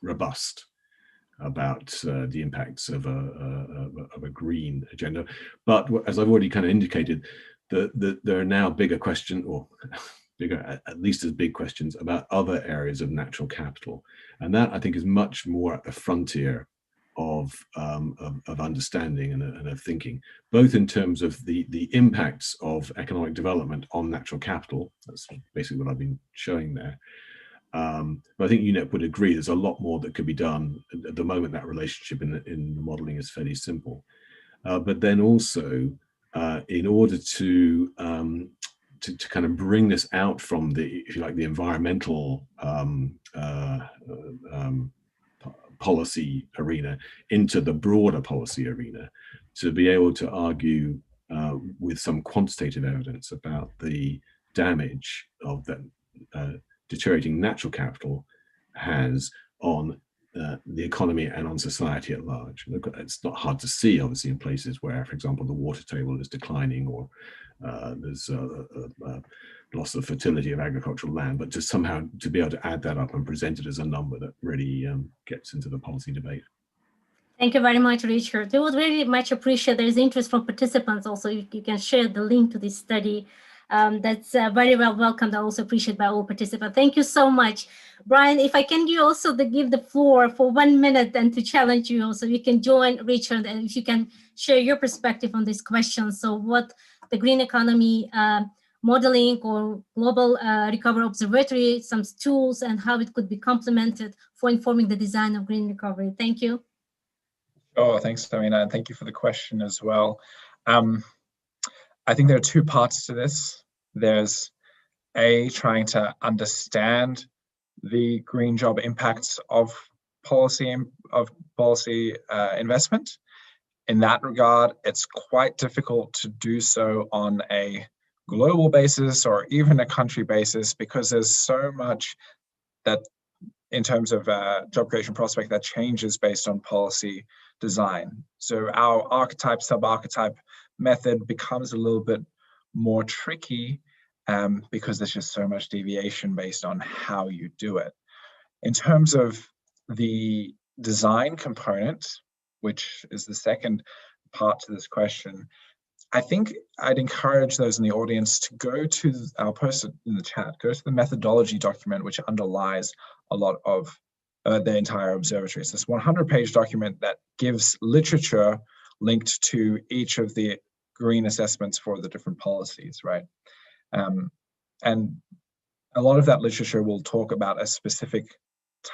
F: robust about the impacts of a green agenda. But as I've already kind of indicated, there are now bigger questions, or bigger, at least as big questions, about other areas of natural capital, and that I think is much more at the frontier of understanding and of thinking, both in terms of the impacts of economic development on natural capital. That's basically what I've been showing there. But I think UNEP would agree there's a lot more that could be done. At the moment, that relationship in the modeling is fairly simple. But then also, in order to kind of bring this out from the, if you like, the environmental policy arena into the broader policy arena, to be able to argue with some quantitative evidence about the damage of that deteriorating natural capital has on the economy and on society at large. It's not hard to see, obviously, in places where, for example, the water table is declining, or there's loss of fertility of agricultural land, but just somehow to be able to add that up and present it as a number that really gets into the policy debate.
B: Thank you very much, Richard. We would really much appreciate there's interest from participants also. If you can share the link to this study, that's very well welcomed. I also appreciate by all participants. Thank you so much. Brian, if I can give the floor for 1 minute and to challenge you also, you can join Richard, and if you can share your perspective on this question. So what the green economy modeling or global recovery observatory, some tools, and how it could be complemented for informing the design of green recovery. Thank you.
D: Oh, thanks, Tamina, and thank you for the question as well. I think there are 2 parts to this. There's trying to understand the green job impacts of policy investment. In that regard, it's quite difficult to do so on a global basis or even a country basis, because there's so much that in terms of job creation prospect that changes based on policy design. So our archetype, sub-archetype method becomes a little bit more tricky because there's just so much deviation based on how you do it. In terms of the design component, which is the second part to this question, I think I'd encourage those in the audience to go to our post in the chat, go to the methodology document, which underlies a lot of the entire observatory. It's this 100-page document that gives literature linked to each of the green assessments for the different policies, right? And a lot of that literature will talk about a specific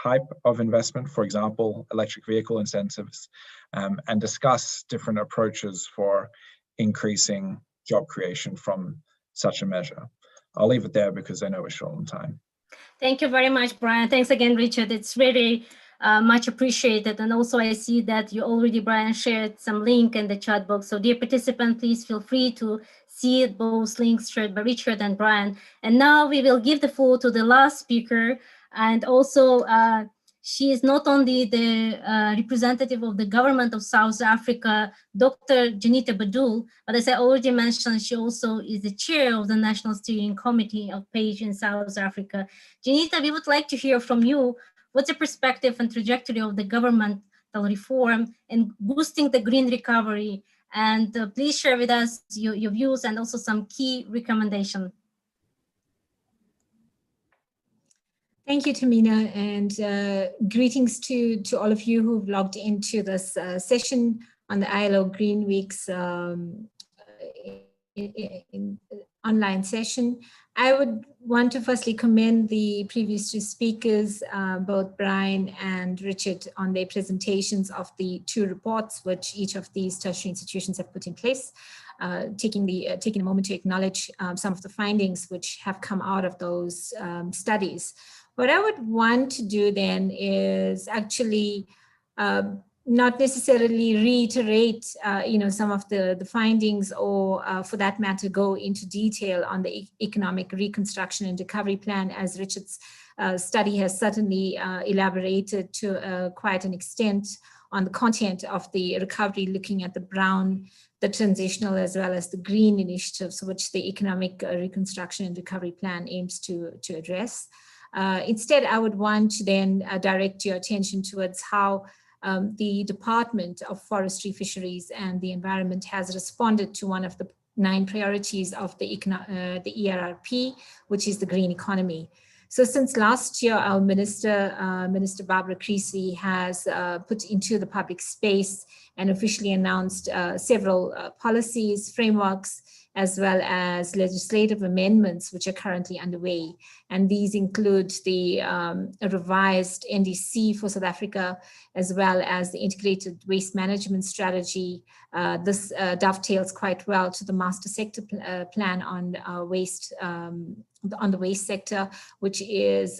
D: type of investment, for example, electric vehicle incentives, and discuss different approaches for increasing job creation from such a measure. I'll leave it there because I know we're short on time.
B: Thank you very much, Brian. Thanks again, Richard. It's very much appreciated. And also I see that you already, Brian, shared some link in the chat box. So dear participant, please feel free to see both links shared by Richard and Brian. And now we will give the floor to the last speaker. And also she is not only the representative of the government of South Africa, Dr. Janita Badul, but as I already mentioned, she also is the chair of the National Steering Committee of PAGE in South Africa. Janita, we would like to hear from you. What's the perspective and trajectory of the governmental reform in boosting the green recovery? And please share with us your views and also some key recommendations.
G: Thank you, Tamina, and greetings to all of you who've logged into this session on the ILO Green Week's online session. I would want to firstly commend the previous two speakers, both Brian and Richard, on their presentations of the two reports which each of these tertiary institutions have put in place, taking a moment to acknowledge some of the findings which have come out of those studies. What I would want to do then is actually not necessarily reiterate, some of the findings, or for that matter, go into detail on the economic reconstruction and recovery plan, as Richard's study has certainly elaborated to quite an extent on the content of the recovery, looking at the brown, the transitional, as well as the green initiatives, which the economic reconstruction and recovery plan aims to address. Instead, I would want to then direct your attention towards how the Department of Forestry, Fisheries and the Environment has responded to one of the 9 priorities of the ERRP, which is the green economy. So since last year, our Minister Barbara Creesley has put into the public space and officially announced several policies, frameworks, as well as legislative amendments which are currently underway. And these include the revised NDC for South Africa, as well as the integrated waste management strategy. This dovetails quite well to the master sector plan on waste, on the waste sector, which is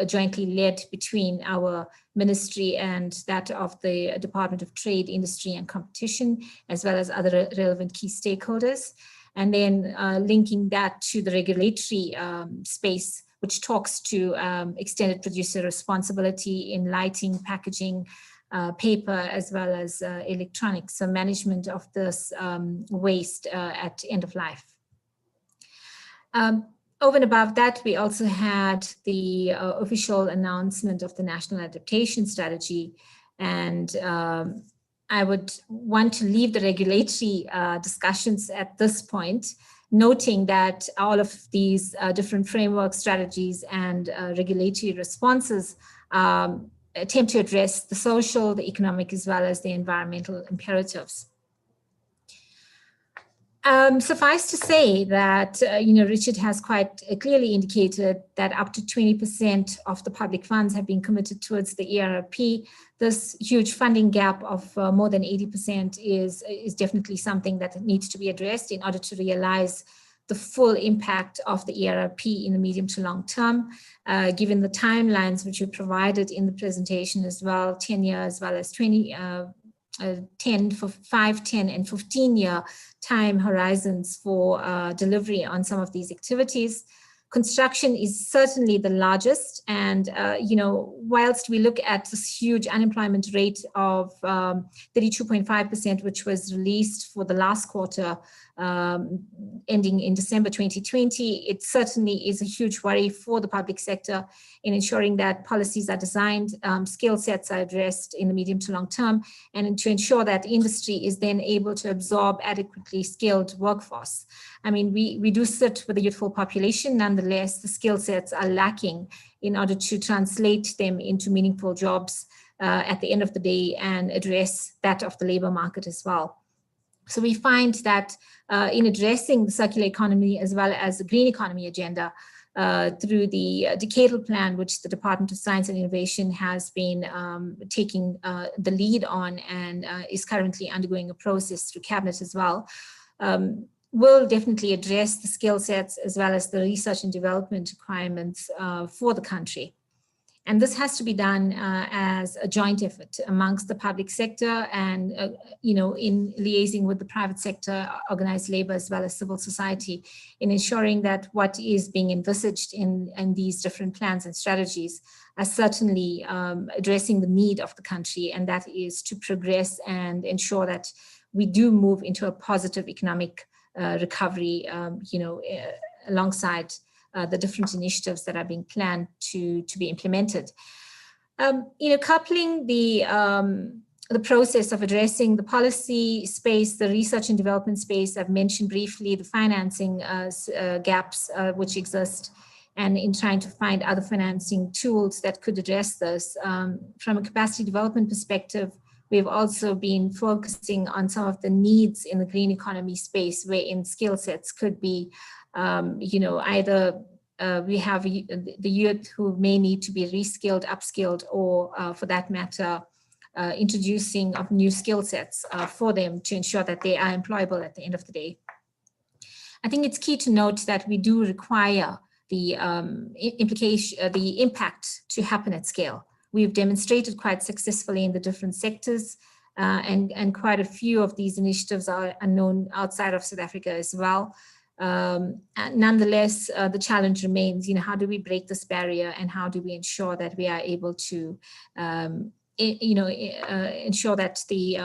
G: jointly led between our ministry and that of the Department of Trade, Industry and Competition, as well as other relevant key stakeholders. And then linking that to the regulatory space, which talks to extended producer responsibility in lighting, packaging, paper, as well as electronics, so management of this waste at end of life. Over and above that, we also had the official announcement of the National Adaptation Strategy, and I would want to leave the regulatory discussions at this point, noting that all of these different framework strategies and regulatory responses attempt to address the social, the economic, as well as the environmental imperatives. Suffice to say that, Richard has quite clearly indicated that up to 20% of the public funds have been committed towards the ERRP. This huge funding gap of more than 80% is definitely something that needs to be addressed in order to realize the full impact of the ERRP in the medium to long term, given the timelines which you provided in the presentation as well, 10 years as well as 5, 10 and 15-year time horizons for delivery on some of these activities. Construction is certainly the largest, and whilst we look at this huge unemployment rate of 32.5%, which was released for the last quarter, ending in December 2020, it certainly is a huge worry for the public sector in ensuring that policies are designed, skill sets are addressed in the medium to long term, and to ensure that industry is then able to absorb adequately skilled workforce. I mean, we do sit with a youthful population. Nonetheless, the skill sets are lacking in order to translate them into meaningful jobs at the end of the day and address that of the labor market as well. So we find that in addressing the circular economy as well as the green economy agenda through the decadal plan, which the Department of Science and Innovation has been taking the lead on and is currently undergoing a process through Cabinet as well, will definitely address the skill sets as well as the research and development requirements for the country. And this has to be done as a joint effort amongst the public sector and, in liaising with the private sector, organized labor, as well as civil society, in ensuring that what is being envisaged in these different plans and strategies are certainly addressing the need of the country, and that is to progress and ensure that we do move into a positive economic recovery, alongside the different initiatives that are being planned to be implemented. Coupling the process of addressing the policy space, the research and development space, I've mentioned briefly the financing gaps which exist, and in trying to find other financing tools that could address this. From a capacity development perspective, we've also been focusing on some of the needs in the green economy space, wherein skill sets could be either we have the youth who may need to be reskilled, upskilled, or for that matter, introducing of new skill sets for them to ensure that they are employable at the end of the day. I think it's key to note that we do require the impact to happen at scale. We've demonstrated quite successfully in the different sectors, and quite a few of these initiatives are known outside of South Africa as well. Nonetheless, the challenge remains, how do we break this barrier, and how do we ensure that we are able to, ensure that the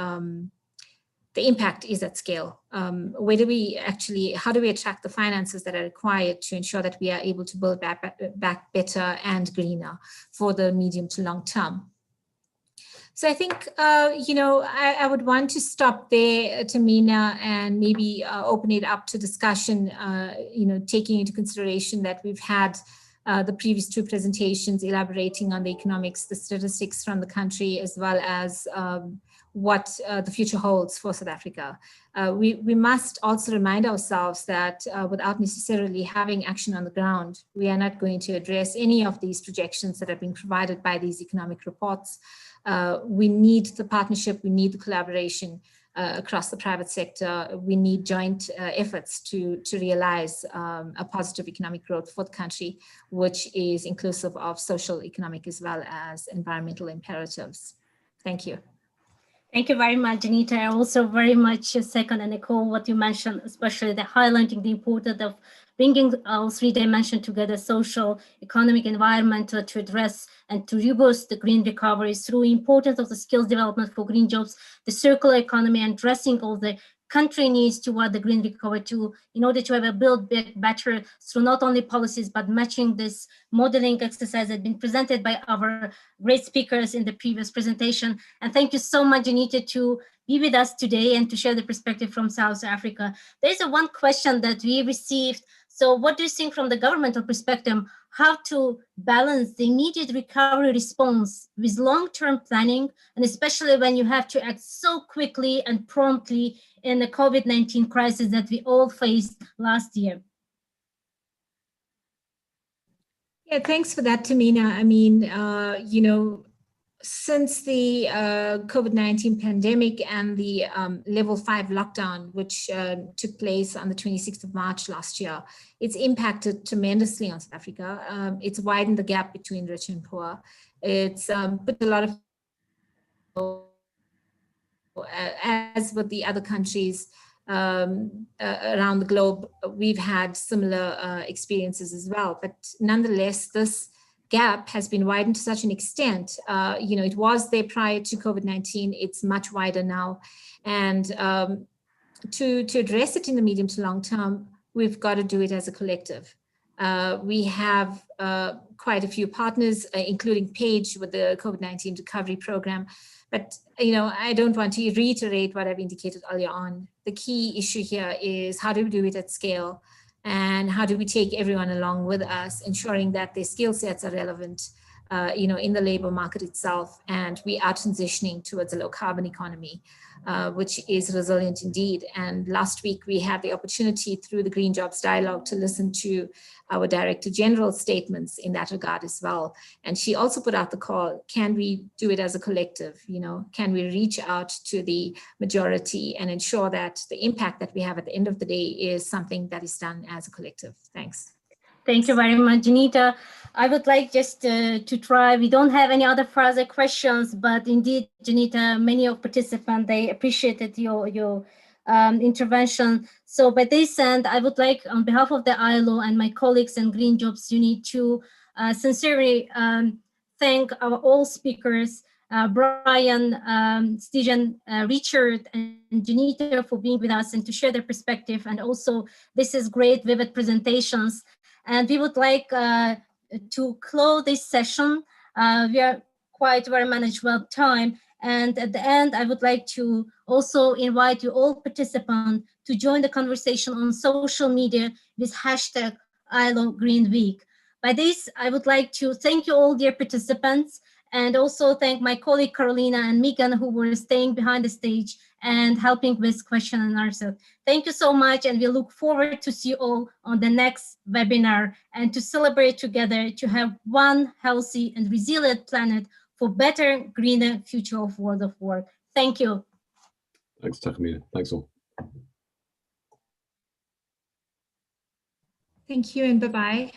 G: impact is at scale? How do we attract the finances that are required to ensure that we are able to build back better and greener for the medium to long term? So I think, I would want to stop there, Tamina, and maybe open it up to discussion, taking into consideration that we've had the previous two presentations elaborating on the economics, the statistics from the country, as well as what the future holds for South Africa. We must also remind ourselves that without necessarily having action on the ground, we are not going to address any of these projections that are being provided by these economic reports. We need the partnership, we need the collaboration across the private sector. We need joint efforts to realize a positive economic growth for the country, which is inclusive of social, economic, as well as environmental imperatives. Thank you.
B: Thank you very much, Janita. I also very much second and echo what you mentioned, especially the highlighting the importance of bringing all three dimensions together: social, economic, environmental, to address and to reboost the green recovery through importance of the skills development for green jobs, the circular economy, and addressing all the country needs toward the green recovery too, in order to have a build back better through not only policies, but matching this modeling exercise that has been presented by our great speakers in the previous presentation. And thank you so much, Janita, to be with us today and to share the perspective from South Africa. There's one question that we received. So what do you think from the governmental perspective, how to balance the immediate recovery response with long-term planning, and especially when you have to act so quickly and promptly in the COVID-19 crisis that we all faced last year?
G: Yeah, thanks for that, Tamina. I mean, since the COVID-19 pandemic and the level 5 lockdown, which took place on the 26th of March last year, it's impacted tremendously on South Africa. It's widened the gap between rich and poor. It's put a lot of, as with the other countries around the globe, we've had similar experiences as well. But nonetheless, this gap has been widened to such an extent. It was there prior to COVID-19. It's much wider now. And to address it in the medium to long term, we've got to do it as a collective. We have quite a few partners, including Paige with the COVID-19 recovery program. But, I don't want to reiterate what I've indicated earlier on. The key issue here is how do we do it at scale? And how do we take everyone along with us, ensuring that their skill sets are relevant, in the labor market itself. And we are transitioning towards a low carbon economy, which is resilient indeed. And last week we had the opportunity through the Green Jobs Dialogue to listen to our Director General's statements in that regard as well. And she also put out the call, can we do it as a collective? Can we reach out to the majority and ensure that the impact that we have at the end of the day is something that is done as a collective? Thanks.
B: Thank you very much, Janita. I would like just to try, we don't have any other further questions, but indeed, Janita, many of participants, they appreciated your intervention. So by this end, I would like, on behalf of the ILO and my colleagues in Green Jobs Unit, to sincerely thank our all speakers, Brian, Stephen, Richard, and Janita for being with us and to share their perspective. And also, this is great, vivid presentations. And we would like to close this session. We are quite well managed well time. And at the end, I would like to also invite you all participants to join the conversation on social media with hashtag ILO Green Week. By this, I would like to thank you all, dear participants, and also thank my colleague Carolina and Megan, who were staying behind the stage and helping with question and answer. Thank you so much, and we look forward to see you all on the next webinar and to celebrate together to have one healthy and resilient planet for better, greener future of world of work. Thank you.
F: Thanks, Tahmina. Thanks all.
G: Thank you and bye-bye.